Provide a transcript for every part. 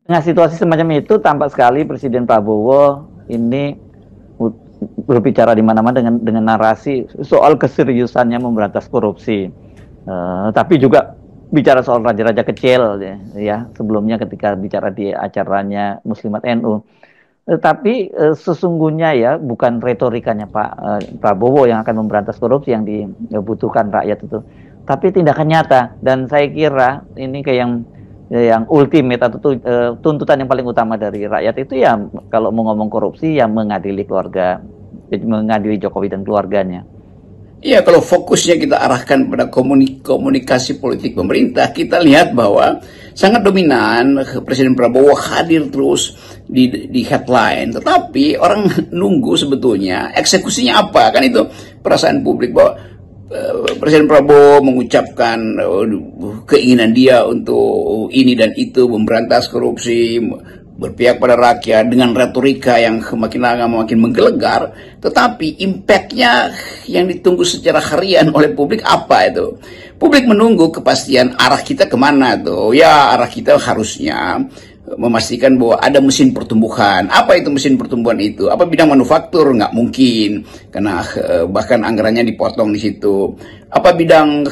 Dengan situasi semacam itu, tampak sekali Presiden Prabowo ini berbicara di mana-mana dengan narasi soal keseriusannya memberantas korupsi. Tapi juga bicara soal raja-raja kecil, ya sebelumnya ketika bicara di acaranya Muslimat NU. Tapi sesungguhnya ya bukan retorikanya Pak Prabowo yang akan memberantas korupsi yang dibutuhkan rakyat itu, tapi tindakan nyata. Dan saya kira ini kayak yang ultimate atau tuntutan yang paling utama dari rakyat itu ya kalau mau ngomong korupsi ya mengadili keluarga, mengadili Jokowi dan keluarganya. Iya, kalau fokusnya kita arahkan pada komunikasi politik pemerintah, kita lihat bahwa sangat dominan Presiden Prabowo hadir terus di headline. Tetapi orang nunggu sebetulnya eksekusinya apa, kan itu perasaan publik bahwa Presiden Prabowo mengucapkan keinginan dia untuk ini dan itu, memberantas korupsi, berpihak pada rakyat dengan retorika yang makin lama makin menggelegar, tetapi impactnya yang ditunggu secara harian oleh publik apa itu? Publik menunggu kepastian arah kita kemana tuh? Ya, arah kita harusnya memastikan bahwa ada mesin pertumbuhan. Apa itu mesin pertumbuhan itu? Apa bidang manufaktur? Nggak mungkin, karena bahkan anggarannya dipotong di situ. Apa bidang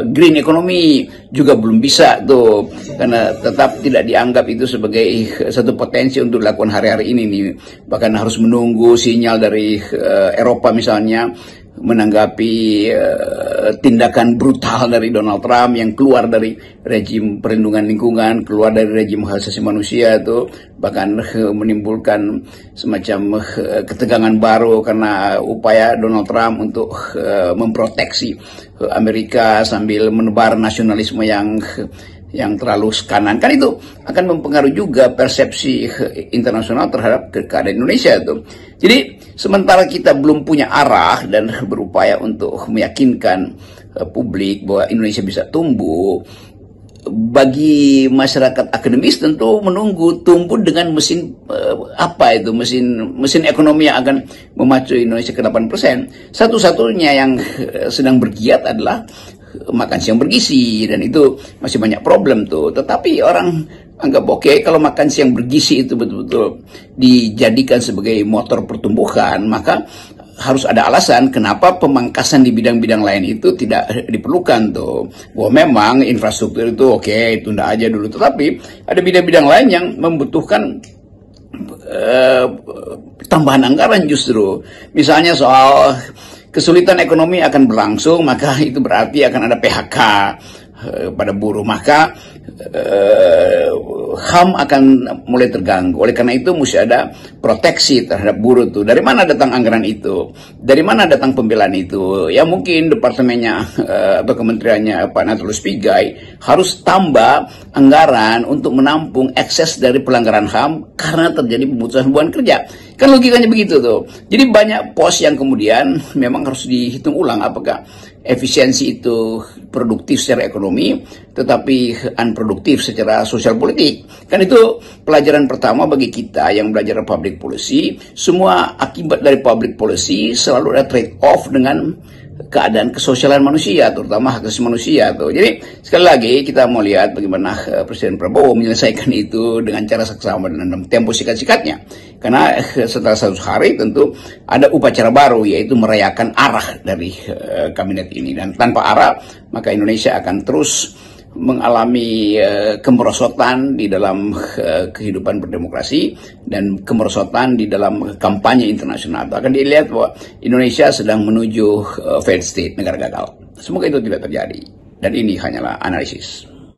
green economy juga belum bisa tuh, karena tetap tidak dianggap itu sebagai satu potensi untuk dilakukan hari-hari ini nih. Bahkan harus menunggu sinyal dari Eropa misalnya menanggapi tindakan brutal dari Donald Trump yang keluar dari rejim perlindungan lingkungan, keluar dari rejim hak asasi manusia itu, bahkan menimbulkan semacam ketegangan baru karena upaya Donald Trump untuk memproteksi Amerika sambil menebar nasionalisme yang terlalu kanan. Kan itu akan mempengaruhi juga persepsi internasional terhadap keadaan Indonesia itu. Jadi sementara kita belum punya arah dan berupaya untuk meyakinkan publik bahwa Indonesia bisa tumbuh, bagi masyarakat akademis tentu menunggu tumbuh dengan mesin apa itu, mesin ekonomi yang akan memacu Indonesia ke 8%. Satu-satunya yang sedang bergiat adalah makan siang bergizi, dan itu masih banyak problem tuh. Tetapi orang anggap oke kalau makan siang bergizi itu betul-betul dijadikan sebagai motor pertumbuhan, maka harus ada alasan kenapa pemangkasan di bidang-bidang lain itu tidak diperlukan tuh. Bahwa memang infrastruktur itu oke, tunda aja dulu. Tetapi ada bidang-bidang lain yang membutuhkan tambahan anggaran justru. Misalnya soal kesulitan ekonomi akan berlangsung, maka itu berarti akan ada PHK pada buruh, maka HAM akan mulai terganggu. Oleh karena itu mesti ada proteksi terhadap buruh tuh. Dari mana datang anggaran itu? Dari mana datang pembelaan itu? Ya mungkin departemennya atau kementeriannya Pak Natulus Pigai harus tambah anggaran untuk menampung ekses dari pelanggaran HAM karena terjadi pemutusan hubungan kerja. Kan logikanya begitu tuh. Jadi banyak pos yang kemudian memang harus dihitung ulang apakah efisiensi itu produktif secara ekonomi tetapi unproduktif secara sosial politik. Kan itu pelajaran pertama bagi kita yang belajar public policy. Semua akibat dari public policy selalu ada trade off dengan keadaan kesosialan manusia, terutama hak asasi manusia tuh. Jadi sekali lagi kita mau lihat bagaimana Presiden Prabowo menyelesaikan itu dengan cara seksama dan dalam tempo sikat-sikatnya. Karena setelah 100 hari tentu ada upacara baru, yaitu merayakan arah dari kabinet ini. Dan tanpa arah maka Indonesia akan terus mengalami kemerosotan di dalam kehidupan berdemokrasi dan kemerosotan di dalam kampanye internasional. Akan dilihat bahwa Indonesia sedang menuju failed state, negara gagal. Semoga itu tidak terjadi. Dan ini hanyalah analisis.